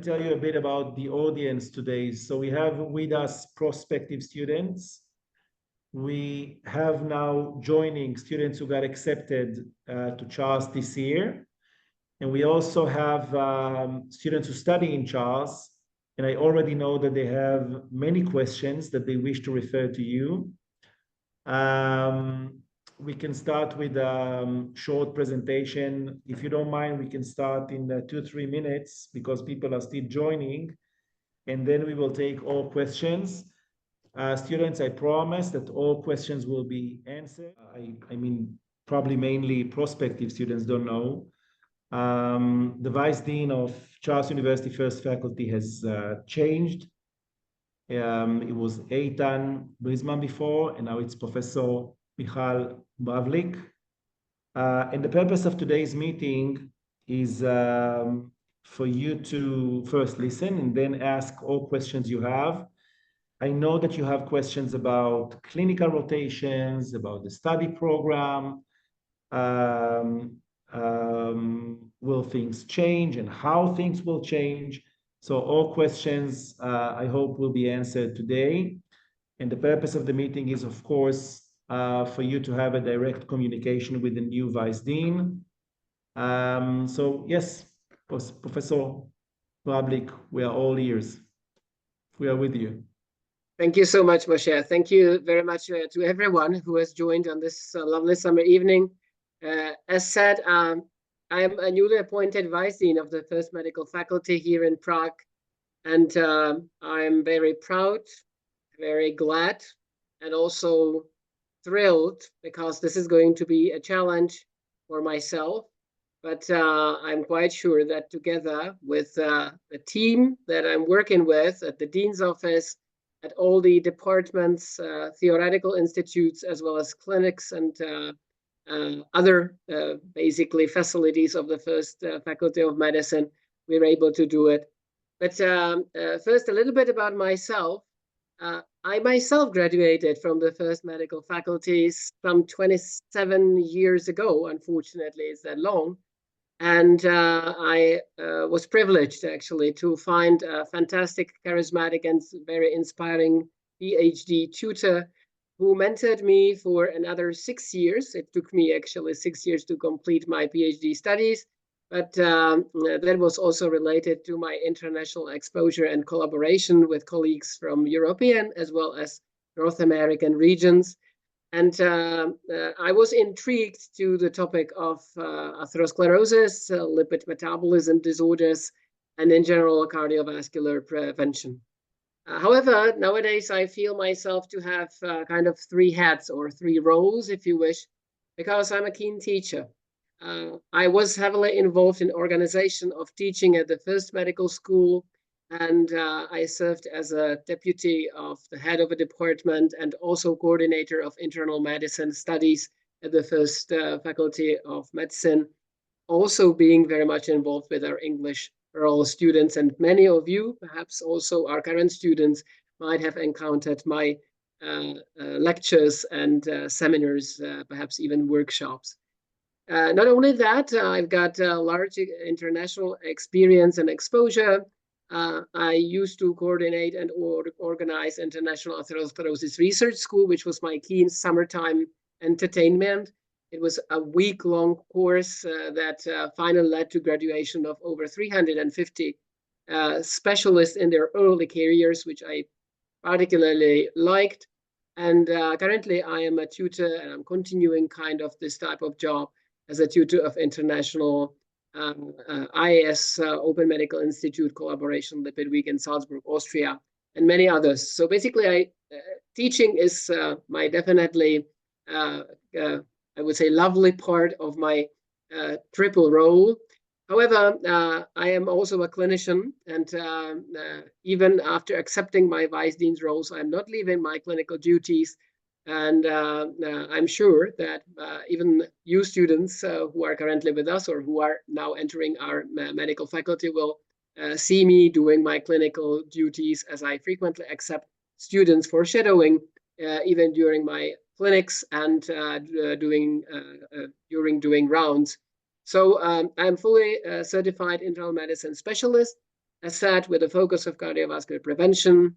tell you a bit about the audience today. So we have with us prospective students. We have now joining students who got accepted to Charles this year. And we also have students who study in Charles. And I already know that they have many questions that they wish to refer to you. We can start with a short presentation. If you don't mind, we can start in 2-3 minutes because people are still joining. And then we will take all questions. Students, I promise that all questions will be answered. I mean, probably mainly prospective students don't know. The Vice Dean of Charles University First Faculty has changed. It was Eitan Brisman before, and now it's Professor Michal Bavlik. And the purpose of today's meeting is for you to first listen and then ask all questions you have. I know that you have questions about clinical rotations, about the study program. Will things change and how things will change? So all questions, I hope, will be answered today. And the purpose of the meeting is, of course, for you to have a direct communication with the new Vice Dean. So yes, Professor Bavlik, we are all ears. We are with you. Thank you so much, Moshe. Thank you very much to everyone who has joined on this lovely summer evening. As said, I am a newly appointed Vice Dean of the First Medical Faculty here in Prague. And I'm very proud, very glad, and also thrilled because this is going to be a challenge for myself. But I'm quite sure that together with the team that I'm working with at the Dean's office, at all the departments, theoretical institutes, as well as clinics and other basically facilities of the First Faculty of Medicine, we're able to do it. But first, a little bit about myself. I myself graduated from the First Medical Faculties some 27 years ago. Unfortunately, it's that long. And I was privileged, actually, to find a fantastic, charismatic, and very inspiring PhD tutor who mentored me for another 6 years. It took me, actually, 6 years to complete my PhD studies. But that was also related to my international exposure and collaboration with colleagues from European as well as North American regions. And I was intrigued to the topic of atherosclerosis, lipid metabolism disorders, and in general, cardiovascular prevention. However, nowadays I feel myself to have kind of 3 hats or 3 roles, if you wish, because I'm a keen teacher. I was heavily involved in organization of teaching at the First Medical School, and I served as a deputy of the head of a department and also coordinator of internal medicine studies at the First Faculty of Medicine, also being very much involved with our English for all students. And many of you, perhaps also our current students, might have encountered my lectures and seminars, perhaps even workshops. Not only that, I've got large international experience and exposure. I used to coordinate and organize International Atherosclerosis Research School, which was my key summertime entertainment. It was a week-long course that finally led to graduation of over 350 specialists in their early careers, which I particularly liked. And currently, I am a tutor, and I'm continuing kind of this type of job as a tutor of international IAS Open Medical Institute collaboration, Lipid Week in Salzburg, Austria, and many others. So basically, teaching is my definitely, I would say, lovely part of my triple role. However, I am also a clinician, and even after accepting my Vice Dean's roles, I'm not leaving my clinical duties. And I'm sure that even you students who are currently with us or who are now entering our medical faculty will see me doing my clinical duties, as I frequently accept students for shadowing, even during my clinics and during doing rounds. So I'm fully certified internal medicine specialist, as said, with a focus of cardiovascular prevention.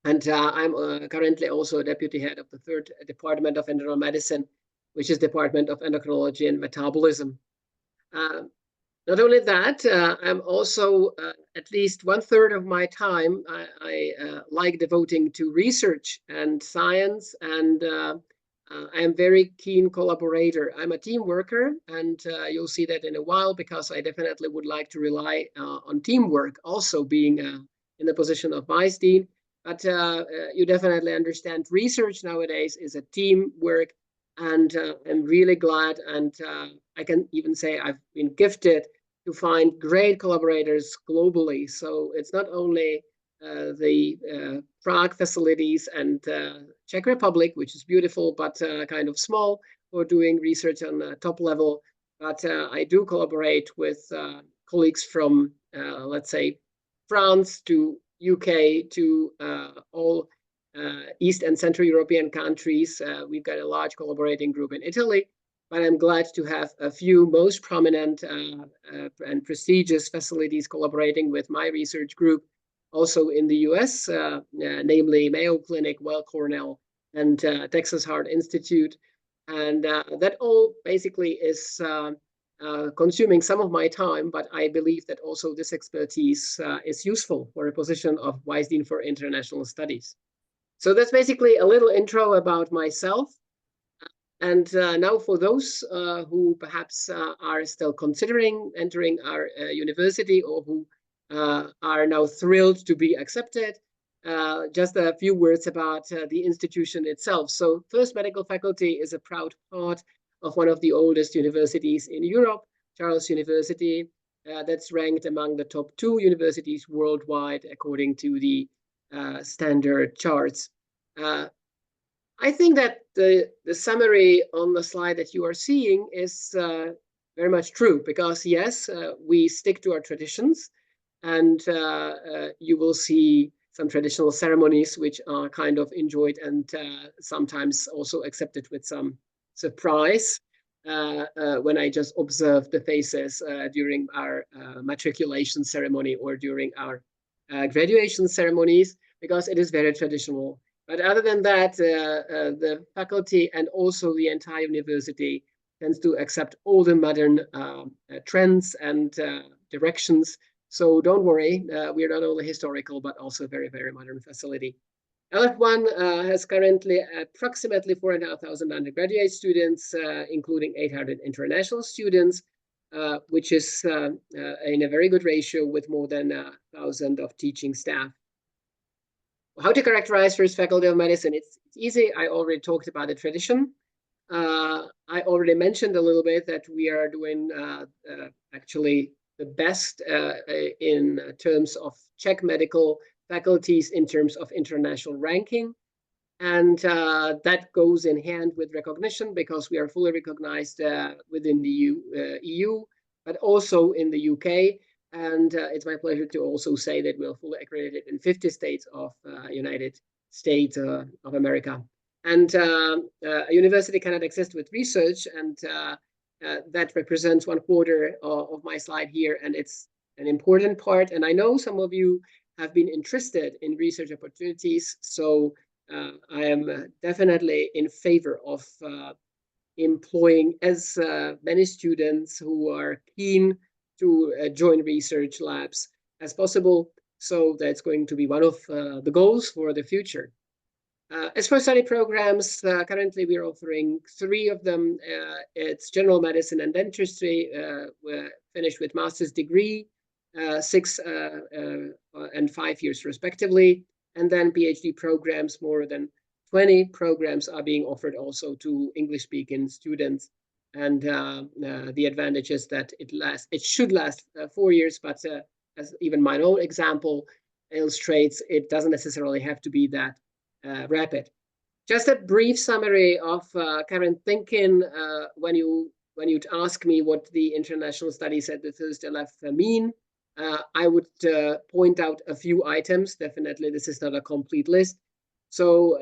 And I'm currently also a deputy head of the 3rd Department of Internal Medicine, which is Department of Endocrinology and Metabolism. Not only that, I'm also at least 1/3 of my time I like devoting to research and science, and I am very keen collaborator. I'm a team worker, and you'll see that in a while, because I definitely would like to rely on teamwork, also being in the position of vice dean. But you definitely understand research nowadays is a team work, and I'm really glad, and I can even say I've been gifted to find great collaborators globally. So it's not only the Prague facilities and Czech Republic, which is beautiful, but kind of small, for doing research on the top level. But I do collaborate with colleagues from, let's say, France to UK to all East and Central European countries. We've got a large collaborating group in Italy, but I'm glad to have a few most prominent and prestigious facilities collaborating with my research group, also in the US, namely Mayo Clinic, Weill Cornell, and Texas Heart Institute. And that all basically is consuming some of my time, but I believe that also this expertise is useful for a position of Vice Dean for International Studies. So that's basically a little intro about myself. And now for those who perhaps are still considering entering our university, or who are now thrilled to be accepted, just a few words about the institution itself. So First Medical Faculty is a proud part of one of the oldest universities in Europe, Charles University, that's ranked among the top 2 universities worldwide according to the standard charts. I think that the summary on the slide that you are seeing is very much true, because yes, we stick to our traditions, and you will see some traditional ceremonies which are kind of enjoyed and sometimes also accepted with some surprise when I just observe the faces during our matriculation ceremony or during our graduation ceremonies, because it is very traditional. But other than that, the faculty and also the entire university tends to accept all the modern trends and directions. So don't worry, we are not only historical, but also very, very modern facility. LF1 has currently approximately 4,500 undergraduate students, including 800 international students, which is in a very good ratio, with more than 1,000 of teaching staff. How to characterize First Faculty of Medicine? It's easy. I already talked about the tradition. I already mentioned a little bit that we are doing actually the best in terms of Czech medical faculties in terms of international ranking. And that goes in hand with recognition, because we are fully recognized within the EU, but also in the UK. And it's my pleasure to also say that we're fully accredited in 50 states of United States of America. And a university cannot exist with research, and that represents 1/4 of my slide here, and it's an important part. And I know some of you have been interested in research opportunities, so I am definitely in favor of employing as many students who are keen to join research labs as possible. So that's going to be one of the goals for the future. As for study programs, currently we're offering 3 of them. It's general medicine and dentistry. We're finished with master's degree, 6 and 5 years respectively. And then PhD programs, more than 20 programs are being offered also to English-speaking students. And the advantage is that it should last 4 years, but as even my own example illustrates, it doesn't necessarily have to be that rapid. Just a brief summary of current thinking. When you'd ask me what the international studies at the first LF mean, I would point out a few items. Definitely, this is not a complete list. So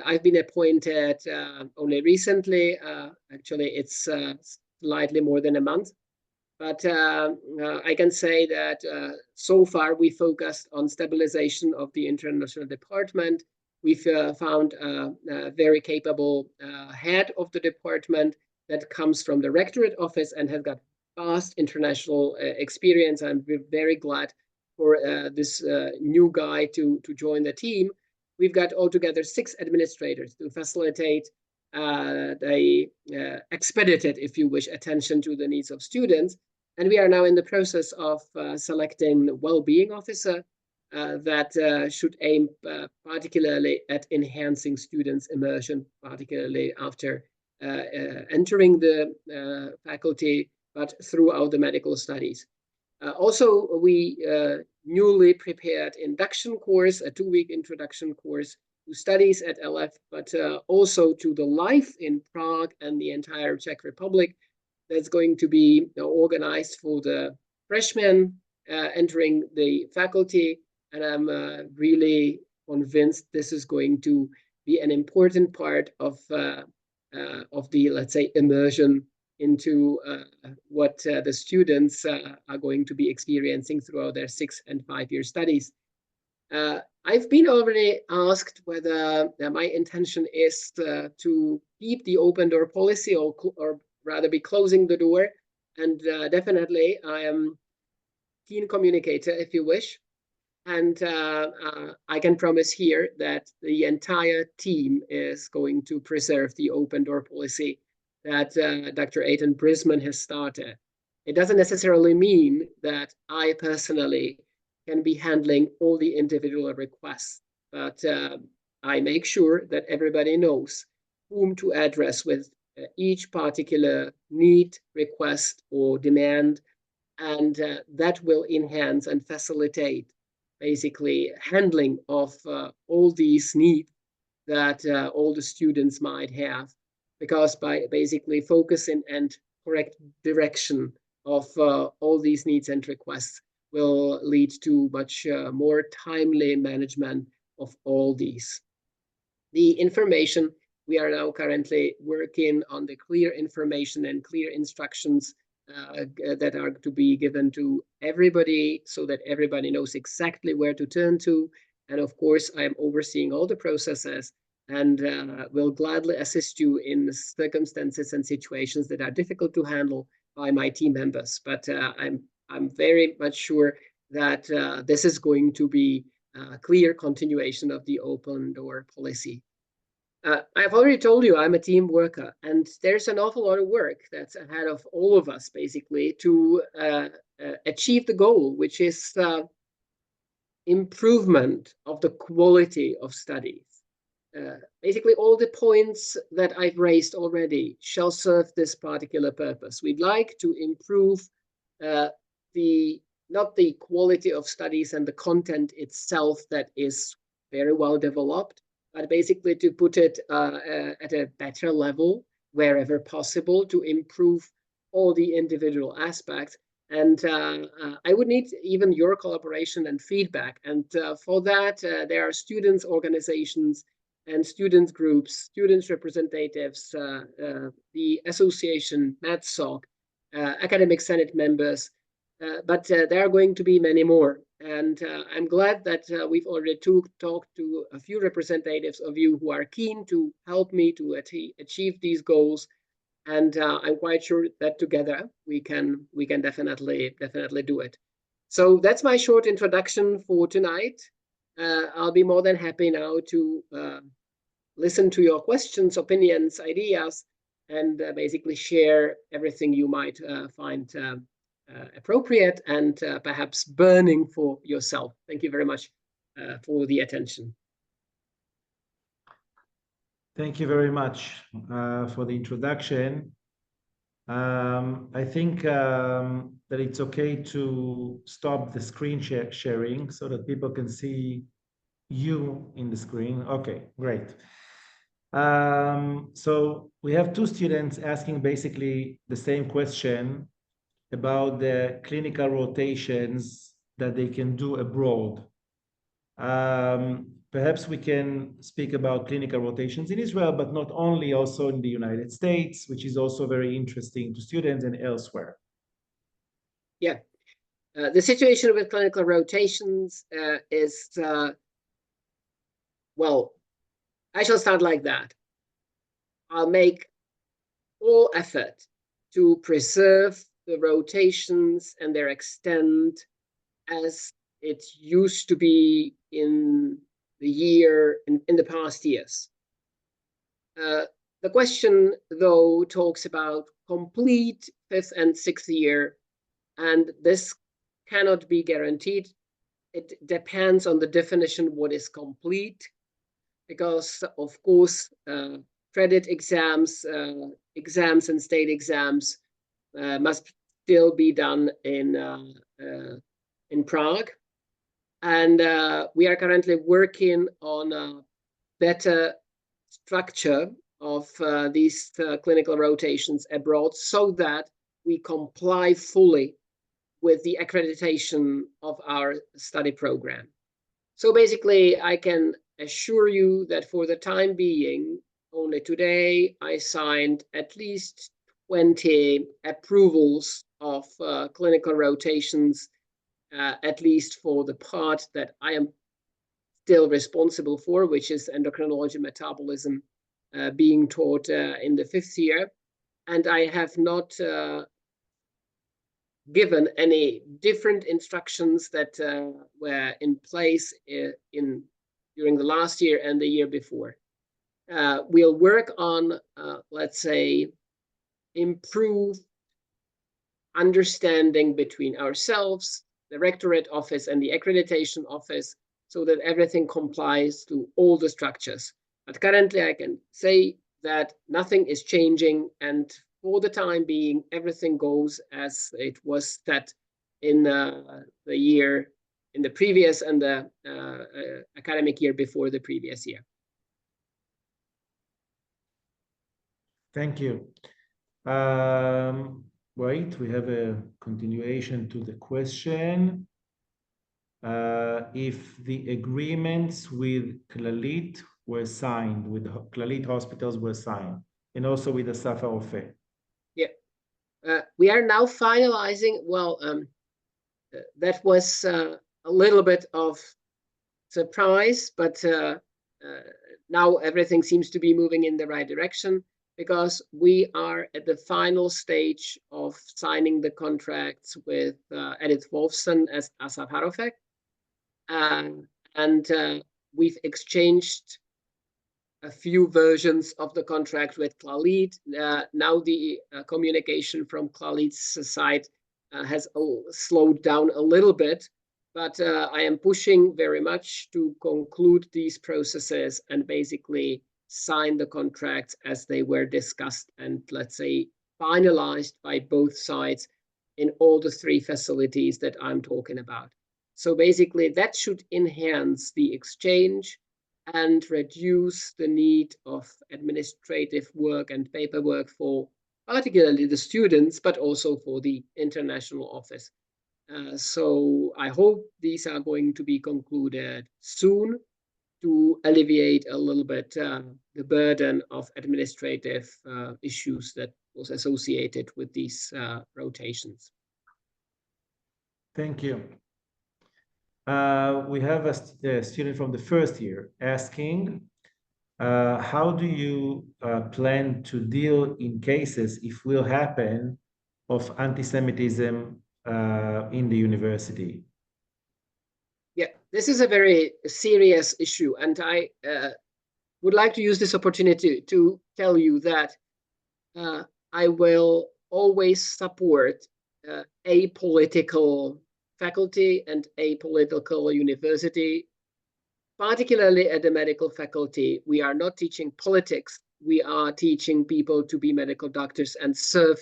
I've been appointed only recently. Actually, it's slightly more than a month. But I can say that so far we focused on stabilization of the international department. We've found a very capable head of the department that comes from the rectorate office and has got vast international experience. I'm very glad for this new guy to join the team. We've got altogether 6 administrators to facilitate the expedited, if you wish, attention to the needs of students. And we are now in the process of selecting a well-being officer that should aim particularly at enhancing students' immersion, particularly after entering the faculty, but throughout the medical studies. Also, we newly prepared induction course, a 2-week introduction course to studies at LF, but also to the life in Prague and the entire Czech Republic. That's going to be organized for the freshmen entering the faculty. And I'm really convinced this is going to be an important part of the, let's say, immersion into what the students are going to be experiencing throughout their 6- and 5-year studies. I've been already asked whether my intention is to keep the open door policy or rather be closing the door. And definitely I am a keen communicator, if you wish. And I can promise here that the entire team is going to preserve the open door policy that Dr. Aidan Brisman has started. It doesn't necessarily mean that I personally can be handling all the individual requests, but I make sure that everybody knows whom to address with each particular need, request, or demand, and that will enhance and facilitate basically handling of all these needs that all the students might have, because by basically focusing and correct direction of all these needs and requests will lead to much more timely management of all these. The information, we are now currently working on the clear information and clear instructions that are to be given to everybody so that everybody knows exactly where to turn to. And of course, I am overseeing all the processes and will gladly assist you in circumstances and situations that are difficult to handle by my team members. But I'm very much sure that this is going to be a clear continuation of the open door policy. I've already told you I'm a team worker, and there's an awful lot of work that's ahead of all of us, basically, to achieve the goal, which is improvement of the quality of studies. Basically, all the points that I've raised already shall serve this particular purpose. We'd like to improve not the quality of studies and the content itself that is very well developed, but basically to put it at a better level wherever possible to improve all the individual aspects. And I would need even your collaboration and feedback. And for that, there are students' organizations and students' groups, students' representatives, the association, MATSOC, academic senate members, but there are going to be many more. And I'm glad that we've already talked to a few representatives of you who are keen to help me to achieve these goals. And I'm quite sure that together we can definitely do it. So that's my short introduction for tonight. I'll be more than happy now to listen to your questions, opinions, ideas, and basically share everything you might find appropriate and perhaps burning for yourself. Thank you very much for the attention. Thank you very much for the introduction. I think that it's okay to stop the screen sharing so that people can see you in the screen. Okay, great. So we have 2 students asking basically the same question about the clinical rotations that they can do abroad. Perhaps we can speak about clinical rotations in Israel, but not only, also in the United States, which is also very interesting to students and elsewhere. Yeah. The situation with clinical rotations is, well, I shall start like that. I'll make all effort to preserve the rotations and their extent as it used to be in the past years. The question, though, talks about complete 5th and 6th year, and this cannot be guaranteed. It depends on the definition what is complete, because of course credit exams and state exams must still be done in Prague, and we are currently working on a better structure of these clinical rotations abroad, so that we comply fully with the accreditation of our study program. So basically, I can assure you that for the time being, only today, I signed at least 20 approvals of clinical rotations, at least for the part that I am still responsible for, which is endocrinology metabolism, being taught in the 5th year. And I have not given any different instructions that were in place during the last year and the year before. We'll work on, let's say, improved understanding between ourselves, the rectorate office, and the accreditation office, so that everything complies to all the structures. But currently, I can say that nothing is changing, and for the time being, everything goes as it was set in the previous and the academic year before the previous year. Thank you. Right, we have a continuation to the question. If the agreements with Clalit were signed, with Clalit hospitals were signed, and also with the Safa Ofe. Yeah, we are now finalizing. Well, that was a little bit of surprise, but now everything seems to be moving in the right direction, because we are at the final stage of signing the contracts with Edith Wolfson as Asaf Harofek. And we've exchanged a few versions of the contract with Clalit. Now the communication from Clarit's side has slowed down a little bit, but I am pushing very much to conclude these processes and basically sign the contracts as they were discussed and, let's say, finalized by both sides in all the 3 facilities that I'm talking about. So basically, that should enhance the exchange and reduce the need of administrative work and paperwork for particularly the students, but also for the international office. So I hope these are going to be concluded soon to alleviate a little bit the burden of administrative issues that was associated with these rotations. Thank you. We have a student from the 1st year asking, how do you plan to deal in cases, if will happen, of anti-Semitism in the university? Yeah, this is a very serious issue, and I would like to use this opportunity to tell you that I will always support apolitical faculty and apolitical university, particularly at the medical faculty. We are not teaching politics. We are teaching people to be medical doctors and serve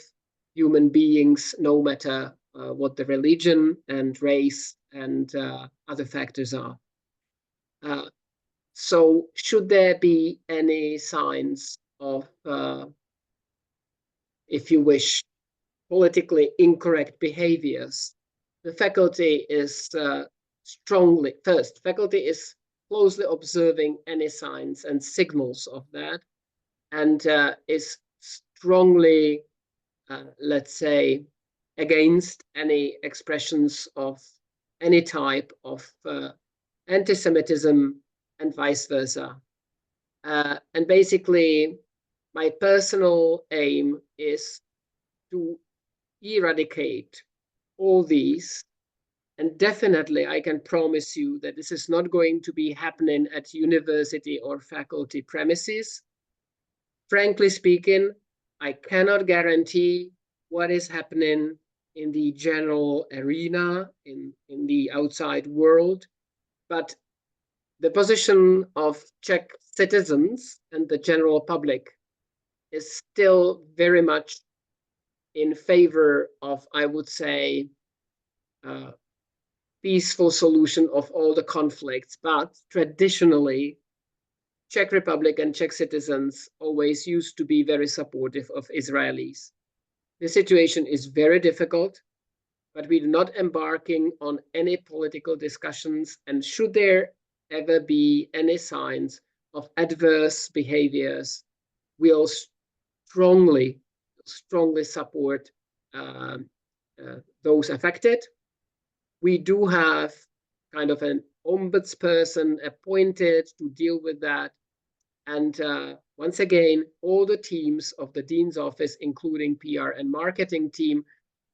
human beings, no matter what the religion and race and other factors are. So should there be any signs of, if you wish, politically incorrect behaviors, the faculty is faculty is closely observing any signs and signals of that, and is strongly, let's say, against any expressions of any type of anti-Semitism and vice versa. And basically, my personal aim is to eradicate all these. And definitely, I can promise you that this is not going to be happening at university or faculty premises. Frankly speaking, I cannot guarantee what is happening in the general arena, in the outside world, but the position of Czech citizens and the general public is still very much in favor of, I would say, peaceful solution of all the conflicts. But traditionally, Czech Republic and Czech citizens always used to be very supportive of Israelis. The situation is very difficult, but we're not embarking on any political discussions. And should there ever be any signs of adverse behaviors, we'll strongly support those affected. We do have kind of an ombudsperson appointed to deal with that. And once again, all the teams of the Dean's office, including PR and marketing team,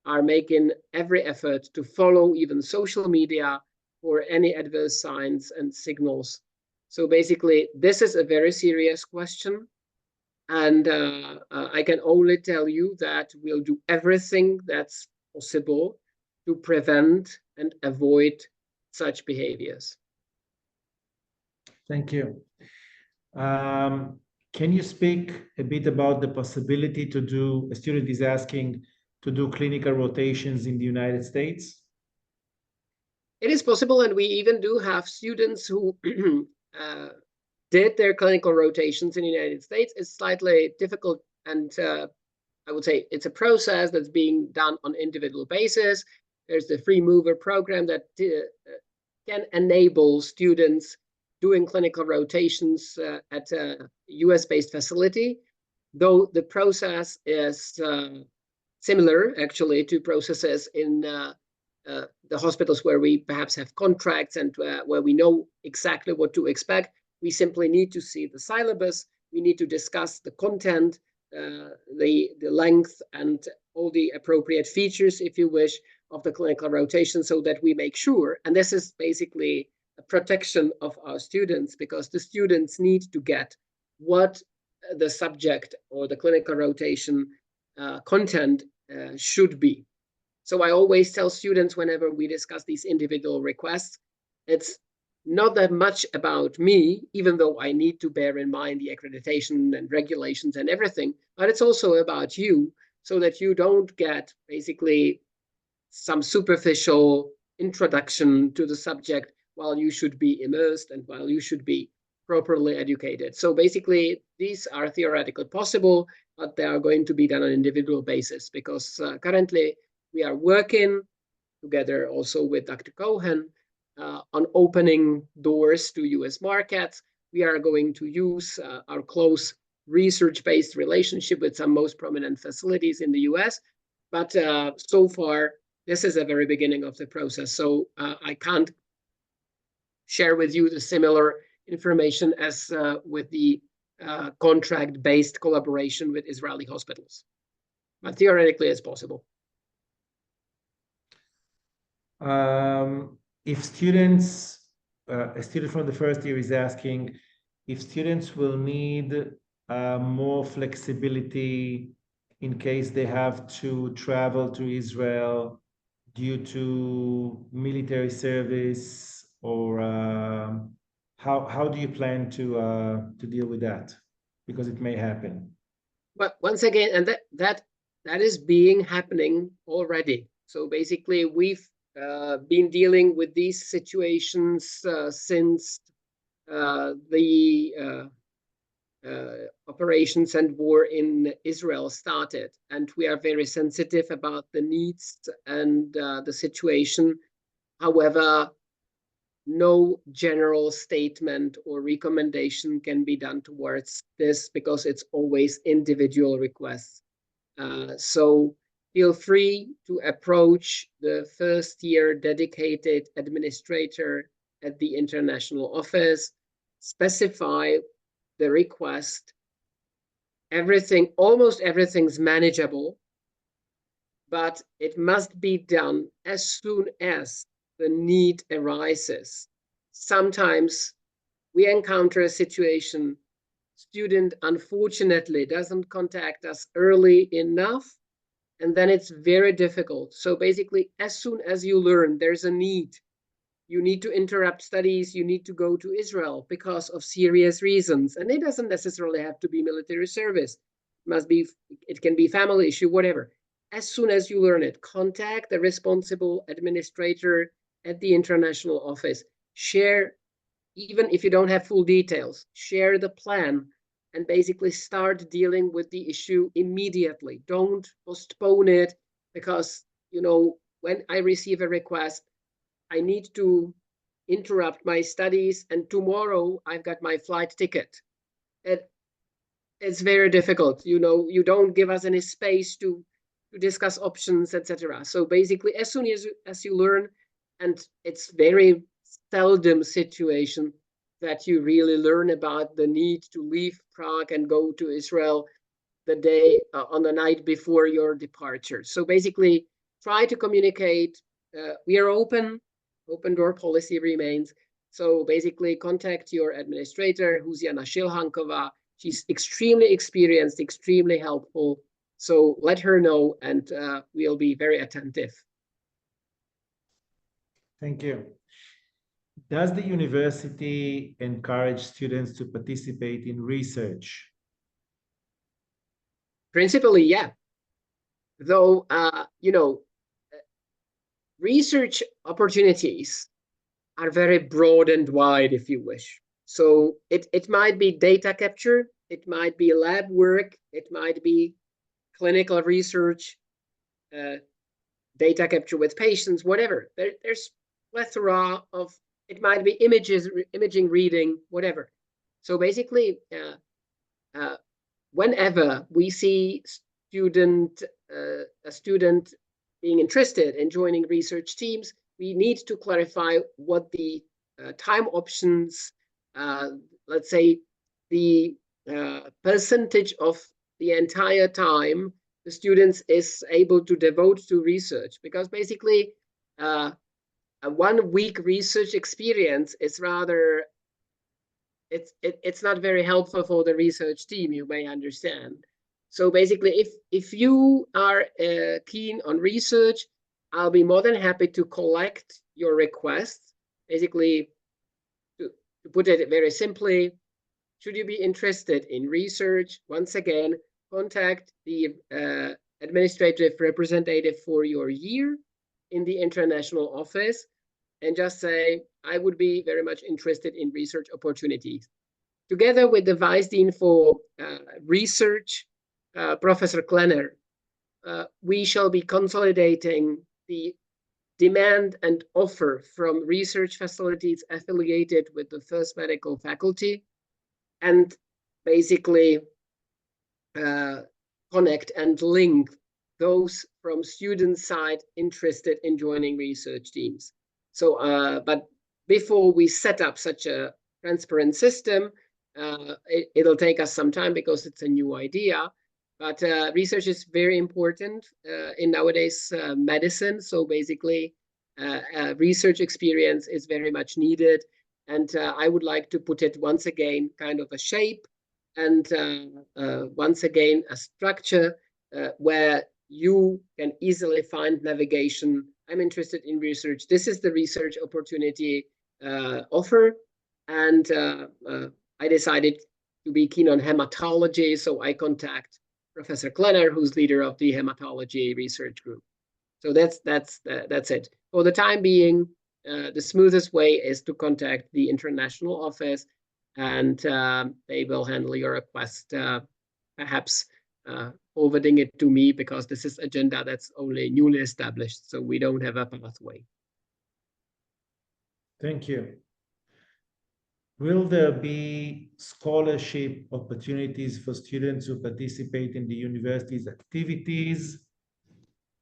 are making every effort to follow even social media for any adverse signs and signals. So basically, this is a very serious question. And I can only tell you that we'll do everything that's possible to prevent and avoid such behaviors. Thank you. Can you speak a bit about the possibility to do, a student is asking, to do clinical rotations in the United States? It is possible, and we even do have students who did their clinical rotations in the United States. It's slightly difficult, and I would say it's a process that's being done on individual basis. There's the free mover program that can enable students doing clinical rotations at a US-based facility, though the process is similar, actually, to processes in the hospitals where we perhaps have contracts and where we know exactly what to expect. We simply need to see the syllabus. We need to discuss the content, the length, and all the appropriate features, if you wish, of the clinical rotation, so that we make sure, and this is basically a protection of our students, because the students need to get what the subject or the clinical rotation content should be. So I always tell students whenever we discuss these individual requests, it's not that much about me, even though I need to bear in mind the accreditation and regulations and everything, but it's also about you, so that you don't get basically some superficial introduction to the subject while you should be immersed and while you should be properly educated. So basically, these are theoretically possible, but they are going to be done on an individual basis, because currently we are working together also with Dr. Cohen on opening doors to US markets. We are going to use our close research-based relationship with some most prominent facilities in the US. But so far, this is the very beginning of the process. So I can't share with you the similar information as with the contract-based collaboration with Israeli hospitals. But theoretically, it's possible. If students, a student from the first year is asking if students will need more flexibility in case they have to travel to Israel due to military service, or how do you plan to deal with that? Because it may happen. But once again, and that is being happening already. So basically, we've been dealing with these situations since the operations and war in Israel started, and we are very sensitive about the needs and the situation. However, no general statement or recommendation can be done towards this, because it's always individual requests. So feel free to approach the first year dedicated administrator at the international office, specify the request. Everything, almost everything's manageable, but it must be done as soon as the need arises. Sometimes we encounter a situation, student unfortunately doesn't contact us early enough, and then it's very difficult. So basically, as soon as you learn there's a need, you need to interrupt studies, you need to go to Israel because of serious reasons. And it doesn't necessarily have to be military service. It can be family issue, whatever. As soon as you learn it, contact the responsible administrator at the international office. Share, even if you don't have full details, share the plan and basically start dealing with the issue immediately. Don't postpone it because, when I receive a request, I need to interrupt my studies, and tomorrow I've got my flight ticket. It's very difficult. You don't give us any space to discuss options, etc. So basically, as soon as you learn, and it's very seldom situation that you really learn about the need to leave Prague and go to Israel the day on the night before your departure. So basically, try to communicate. We are open door policy remains. So basically, contact your administrator, who's Jana Shilhankova. She's extremely experienced, extremely helpful. So let her know, and we'll be very attentive. Thank you. Does the university encourage students to participate in research? Principally, yeah. Though, research opportunities are very broad and wide, if you wish. So it might be data capture, it might be lab work, it might be clinical research, data capture with patients, whatever. There's plethora of, it might be imaging reading, whatever. So basically, whenever we see a student being interested in joining research teams, we need to clarify what the time options, let's say the percentage of the entire time the students is able to devote to research, because basically a 1 week research experience is rather, it's not very helpful for the research team, you may understand. So basically, if you are keen on research, I'll be more than happy to collect your requests. Basically, to put it very simply, should you be interested in research, once again, contact the administrative representative for your year in the international office and just say, I would be very much interested in research opportunities. Together with the Vice Dean for Research, Professor Klenner, we shall be consolidating the demand and offer from research facilities affiliated with the first medical faculty, and basically connect and link those from student side interested in joining research teams. So, but before we set up such a transparent system, it'll take us some time because it's a new idea. But research is very important in nowadays medicine. So basically, research experience is very much needed. And I would like to put it once again, kind of a shape, and once again, a structure where you can easily find navigation. I'm interested in research. This is the research opportunity offer. And I decided to be keen on hematology, so I contact Professor Klenner, who's leader of the hematology research group. So that's it. For the time being, the smoothest way is to contact the international office, and they will handle your request, perhaps forwarding it to me, because this is agenda that's only newly established, so we don't have a pathway. Thank you. Will there be scholarship opportunities for students who participate in the university's activities?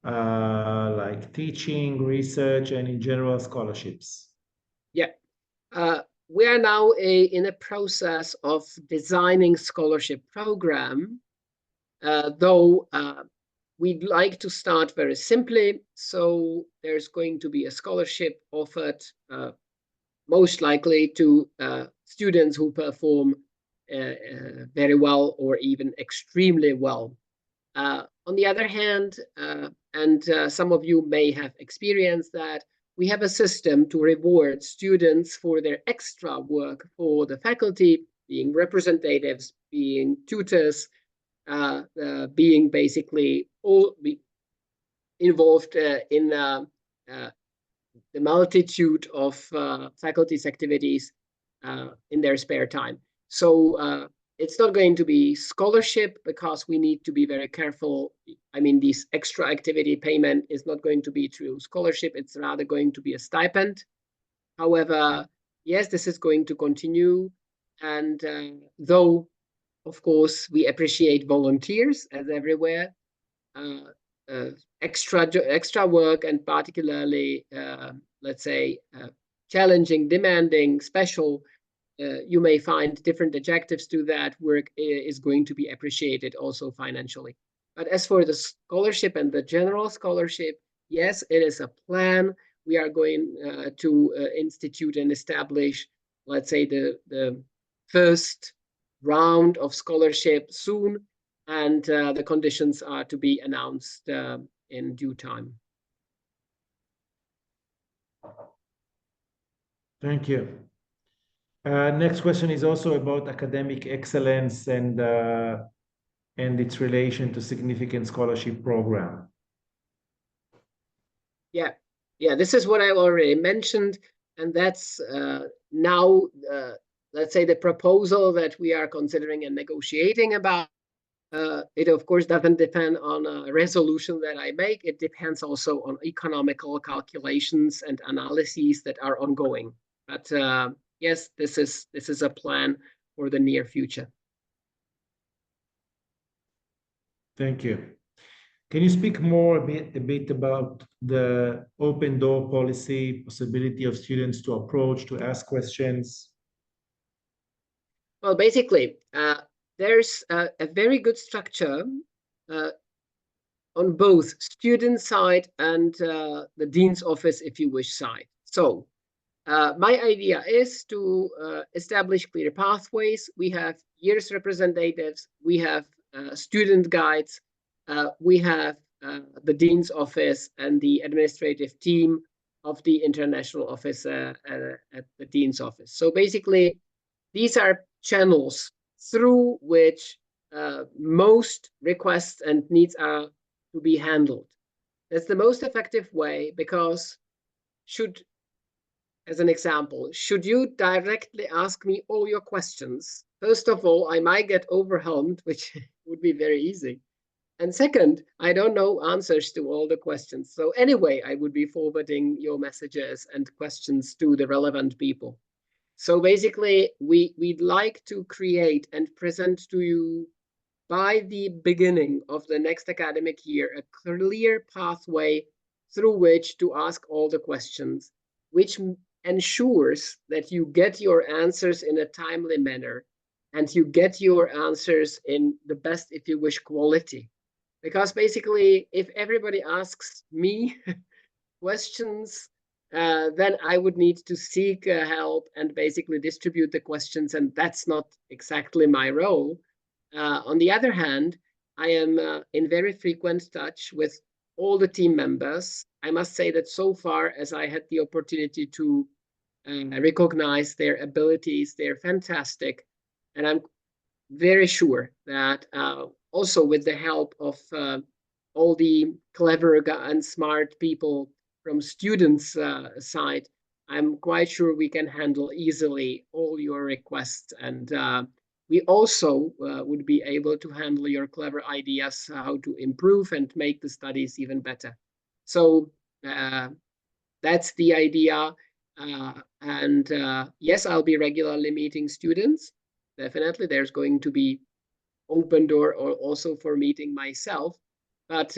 like teaching, research, and in general scholarships? Yeah. We are now in a process of designing scholarship program, though we'd like to start very simply. So there's going to be a scholarship offered most likely to students who perform very well or even extremely well. On the other hand, and some of you may have experienced that, we have a system to reward students for their extra work for the faculty, being representatives, being tutors, being basically all involved in the multitude of faculty's activities in their spare time. So it's not going to be scholarship because we need to be very careful. I mean, this extra activity payment is not going to be through scholarship. It's rather going to be a stipend. However, yes, this is going to continue. And though, of course, we appreciate volunteers as everywhere, extra work, and particularly, let's say, challenging, demanding, special, you may find different adjectives to that work, is going to be appreciated also financially. But as for the scholarship and the general scholarship, yes, it is a plan. We are going to institute and establish, let's say, the first round of scholarship soon, and the conditions are to be announced in due time. Thank you. Next question is also about academic excellence and its relation to significant scholarship program. Yeah, this is what I already mentioned, and that's now, let's say, the proposal that we are considering and negotiating about. It, of course, doesn't depend on a resolution that I make. It depends also on economical calculations and analyses that are ongoing. But yes, this is a plan for the near future. Thank you. Can you speak more a bit about the open door policy, possibility of students to approach, to ask questions? Well, basically, there's a very good structure on both student side and the dean's office, if you wish, side. So my idea is to establish clear pathways. We have years representatives, we have student guides, we have the dean's office and the administrative team of the international office at the dean's office. So basically, these are channels through which most requests and needs are to be handled. That's the most effective way, because as an example, should you directly ask me all your questions, first of all, I might get overwhelmed, which would be very easy. And second, I don't know answers to all the questions. So anyway, I would be forwarding your messages and questions to the relevant people. So basically, we'd like to create and present to you by the beginning of the next academic year a clear pathway through which to ask all the questions, which ensures that you get your answers in a timely manner and you get your answers in the best, if you wish, quality. Because basically, if everybody asks me questions, then I would need to seek help and basically distribute the questions, and that's not exactly my role. On the other hand, I am in very frequent touch with all the team members. I must say that so far as I had the opportunity to recognize their abilities, they're fantastic. And I'm very sure that also with the help of all the clever and smart people from students' side, I'm quite sure we can handle easily all your requests. And we also would be able to handle your clever ideas how to improve and make the studies even better. So that's the idea. And yes, I'll be regularly meeting students. Definitely, there's going to be open door or also for meeting myself. But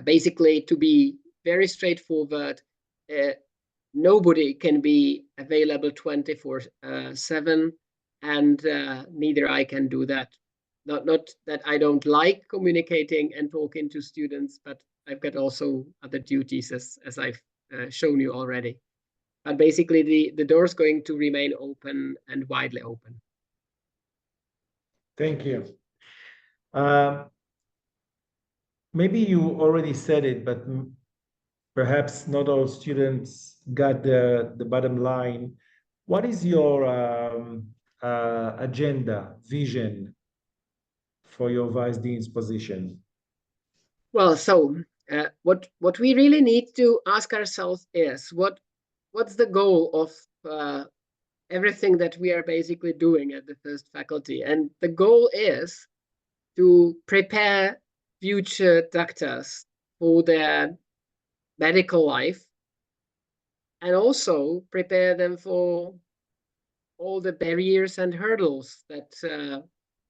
basically, to be very straightforward, nobody can be available 24/7, and neither I can do that. Not that I don't like communicating and talking to students, but I've got also other duties, as I've shown you already. But basically, the door is going to remain open and widely open. Thank you. Maybe you already said it, but perhaps not all students got the bottom line. What is your agenda, vision for your Vice Dean's position? Well, so what we really need to ask ourselves is what's the goal of everything that we are basically doing at the first faculty, and the goal is to prepare future doctors for their medical life, and also prepare them for all the barriers and hurdles that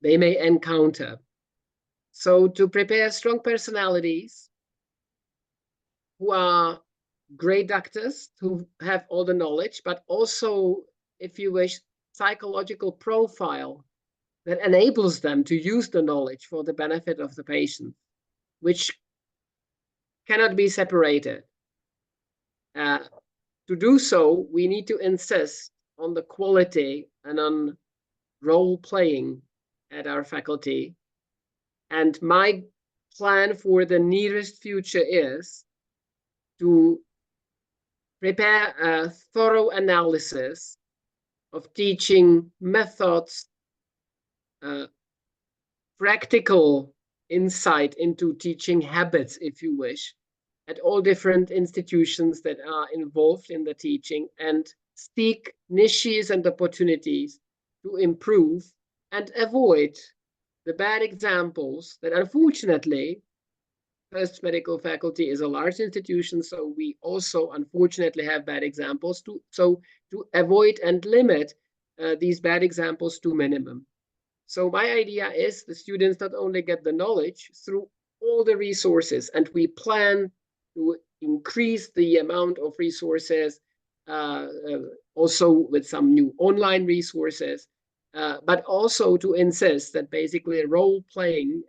they may encounter. So to prepare strong personalities who are great doctors, who have all the knowledge, but also, if you wish, psychological profile that enables them to use the knowledge for the benefit of the patient, which cannot be separated. To do so, we need to insist on the quality and on role playing at our faculty. And my plan for the nearest future is to prepare a thorough analysis of teaching methods, practical insight into teaching habits, if you wish, at all different institutions that are involved in the teaching, and seek niches and opportunities to improve and avoid the bad examples that, unfortunately, First Medical Faculty is a large institution, so we also unfortunately have bad examples. So to avoid and limit these bad examples to minimum. So my idea is the students not only get the knowledge through all the resources, and we plan to increase the amount of resources, also with some new online resources, but also to insist that basically role playing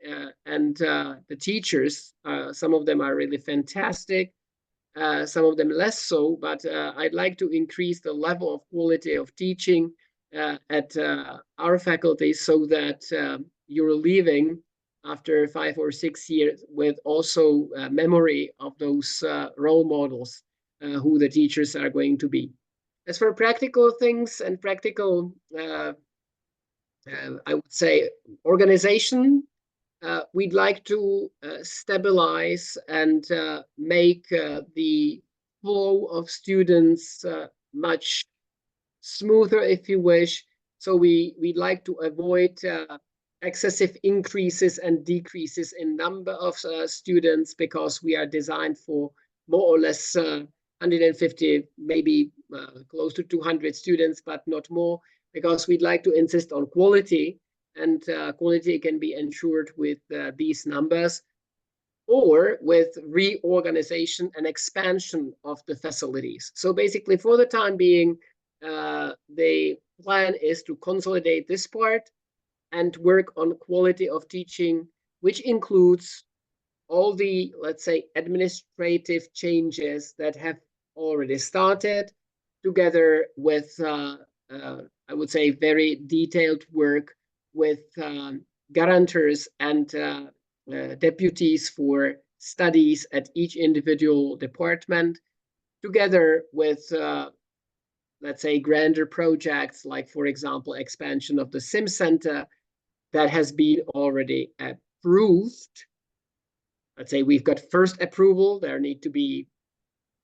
and the teachers, some of them are really fantastic, some of them less so, but I'd like to increase the level of quality of teaching at our faculty, so that you're leaving after 5 or 6 years with also memory of those role models who the teachers are going to be. As for practical things and practical, I would say, organization, we'd like to stabilize and make the flow of students much smoother, if you wish. So we'd like to avoid excessive increases and decreases in number of students, because we are designed for more or less 150, maybe close to 200 students, but not more, because we'd like to insist on quality, and quality can be ensured with these numbers, or with reorganization and expansion of the facilities. So basically, for the time being, the plan is to consolidate this part and work on quality of teaching, which includes all the, let's say, administrative changes that have already started, together with, I would say, very detailed work with guarantors and deputies for studies at each individual department, together with let's say, grander projects, like, for example, expansion of the SIM Center that has been already approved. Let's say we've got first approval. There need to be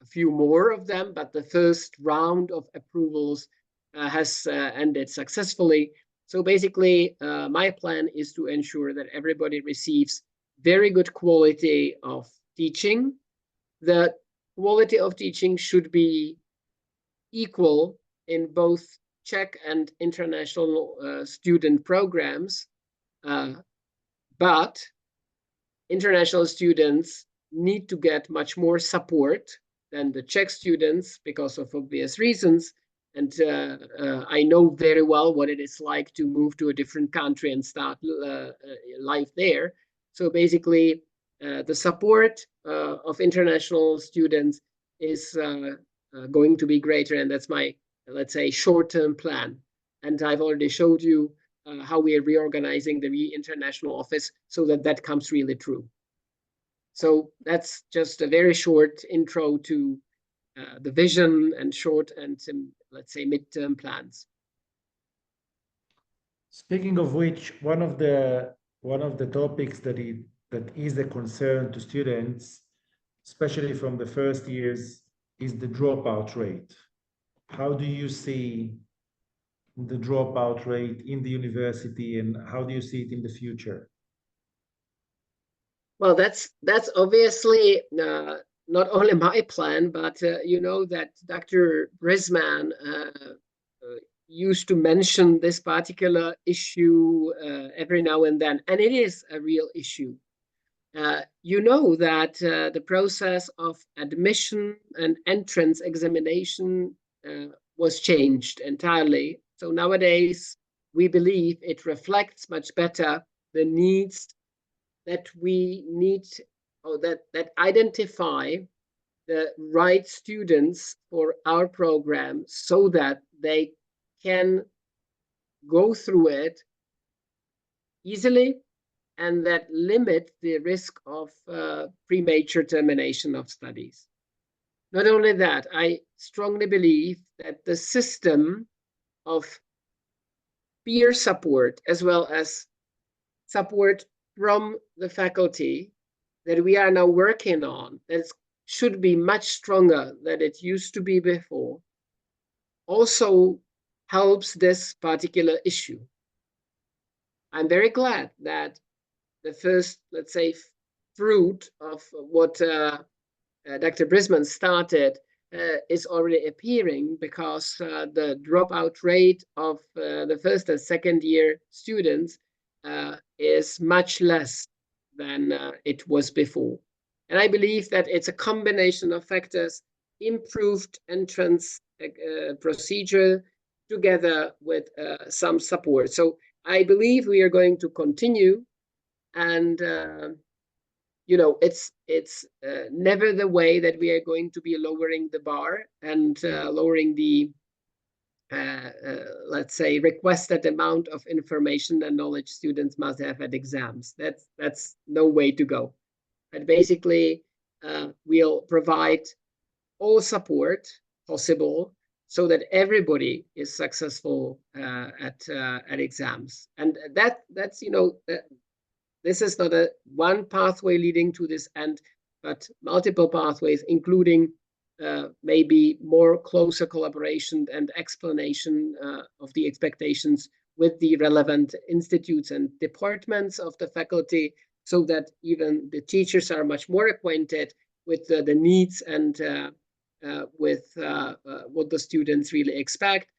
a few more of them, but the first round of approvals has ended successfully. So basically, my plan is to ensure that everybody receives very good quality of teaching. The quality of teaching should be equal in both Czech and international student programs, but international students need to get much more support than the Czech students because of obvious reasons. And I know very well what it is like to move to a different country and start life there. So basically, the support of international students is going to be greater, and that's my, let's say, short-term plan. And I've already showed you how we are reorganizing the international office so that that comes really true. So that's just a very short intro to the vision and short and let's say midterm plans. Speaking of which, one of the topics that is a concern to students, especially from the first years, is the dropout rate. How do you see the dropout rate in the university, and how do you see it in the future? Well, that's obviously not only my plan, but you know that Dr. Brisman used to mention this particular issue every now and then, and it is a real issue. You know that the process of admission and entrance examination was changed entirely. So nowadays, we believe it reflects much better the needs that we need, or that identify the right students for our program so that they can go through it easily and that limit the risk of premature termination of studies. Not only that, I strongly believe that the system of peer support as well as support from the faculty that we are now working on, that should be much stronger than it used to be before, also helps this particular issue. I'm very glad that the first, let's say, fruit of what Dr. Brisman started is already appearing, because the dropout rate of the first and second year students is much less than it was before. And I believe that it's a combination of factors: improved entrance procedure together with some support. So I believe we are going to continue, and you know, it's never the way that we are going to be lowering the bar and lowering the let's say requested amount of information and knowledge students must have at exams. That's no way to go. But basically, we'll provide all support possible so that everybody is successful at exams. And that's, you know, this is not a one pathway leading to this end, but multiple pathways, including maybe more closer collaboration and explanation of the expectations with the relevant institutes and departments of the faculty, so that even the teachers are much more acquainted with the needs and with what the students really expect,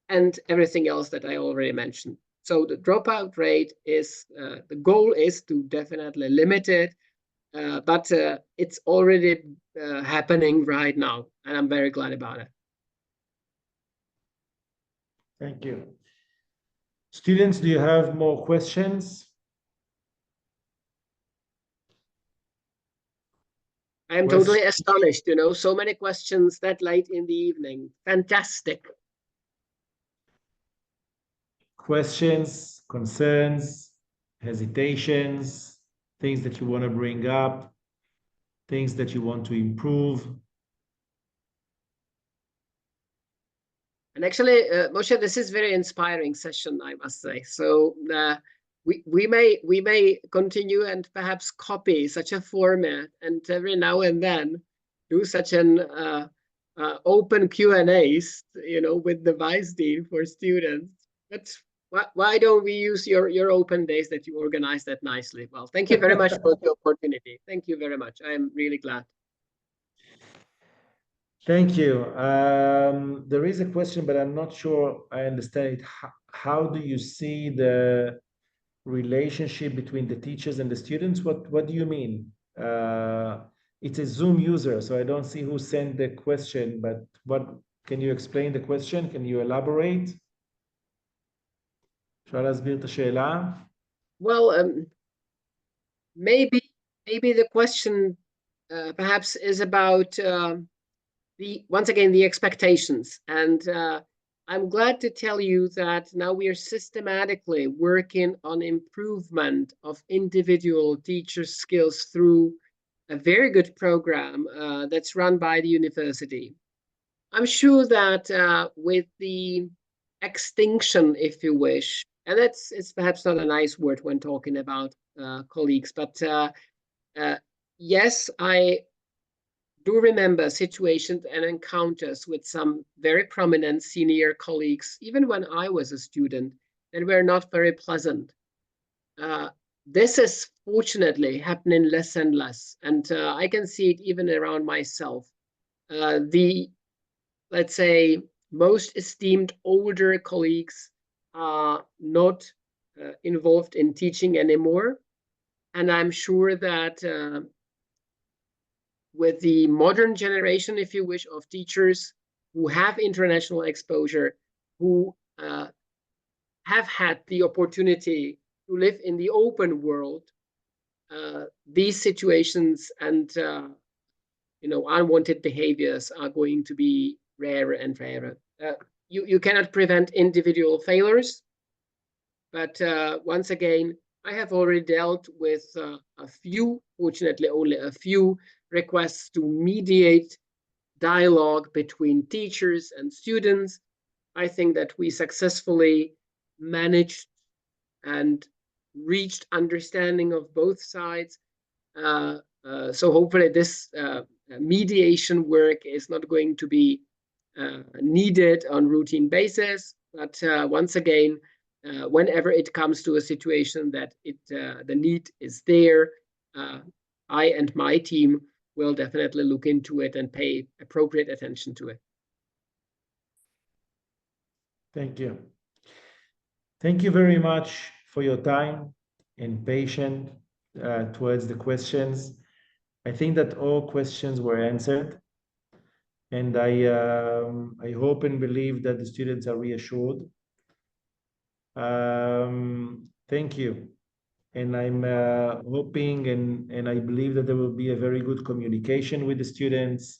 and everything else that I already mentioned. So the dropout rate is, the goal is to definitely limit it, but it's already happening right now, and I'm very glad about it. Thank you. Students, do you have more questions? I am totally astonished, you know, so many questions that late in the evening. Fantastic. Questions, concerns, hesitations, things that you want to bring up, things that you want to improve? And actually, Moshe, this is very inspiring session, I must say. So we may continue and perhaps copy such a format, and every now and then do such an open Q&As, you know, with the Vice Dean for students. That's why don't we use your open days that you organized that nicely? Well, thank you very much for the opportunity. Thank you very much. I am really glad. Thank you. There is a question, but I'm not sure I understand it. How do you see the relationship between the teachers and the students? What do you mean? it's a Zoom user, so I don't see who sent the question, but what can you explain the question? Can you elaborate? אפשר להסביר את השאלה? Well, maybe the question perhaps is about once again the expectations, and I'm glad to tell you that now we are systematically working on improvement of individual teacher skills through a very good program that's run by the university. I'm sure that with the extinction, if you wish, and it's perhaps not a nice word when talking about colleagues, but yes, I do remember situations and encounters with some very prominent senior colleagues, even when I was a student, that were not very pleasant. This is fortunately happening less and less, and I can see it even around myself. Let's say, most esteemed older colleagues are not involved in teaching anymore. And I'm sure that with the modern generation, if you wish, of teachers who have international exposure, who have had the opportunity to live in the open world, these situations and unwanted behaviors are going to be rarer and rarer. You cannot prevent individual failures, but once again, I have already dealt with a few, fortunately only a few, requests to mediate dialogue between teachers and students. I think that we successfully managed and reached understanding of both sides. So hopefully this mediation work is not going to be needed on routine basis, but once again, whenever it comes to a situation that the need is there, I and my team will definitely look into it and pay appropriate attention to it. Thank you. Thank you very much for your time and patience towards the questions. I think that all questions were answered, and I hope and believe that the students are reassured. Thank you. And I'm hoping and I believe that there will be a very good communication with the students.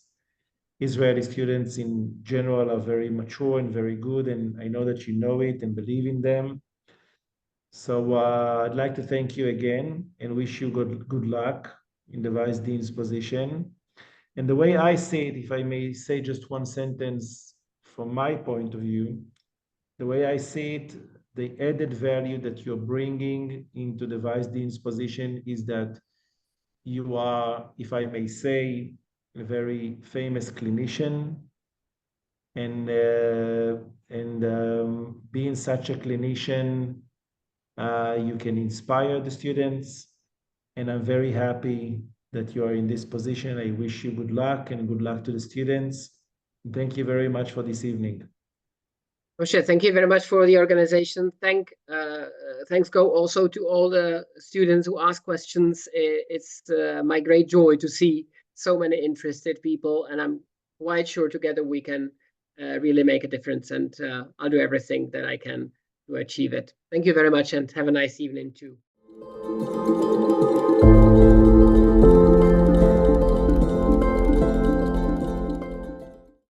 Israeli students in general are very mature and very good, and I know that you know it and believe in them. So I'd like to thank you again and wish you good luck in the Vice Dean's position. And the way I see it, if I may say just one sentence from my point of view, the way I see it, the added value that you're bringing into the Vice Dean's position is that you are, if I may say, a very famous clinician, and being such a clinician, you can inspire the students, and I'm very happy that you are in this position. I wish you good luck and good luck to the students. Thank you very much for this evening. Moshe, thank you very much for the organization. Thanks go also to all the students who ask questions. It's my great joy to see so many interested people, and I'm quite sure together we can really make a difference, and I'll do everything that I can to achieve it. Thank you very much, and have a nice evening too.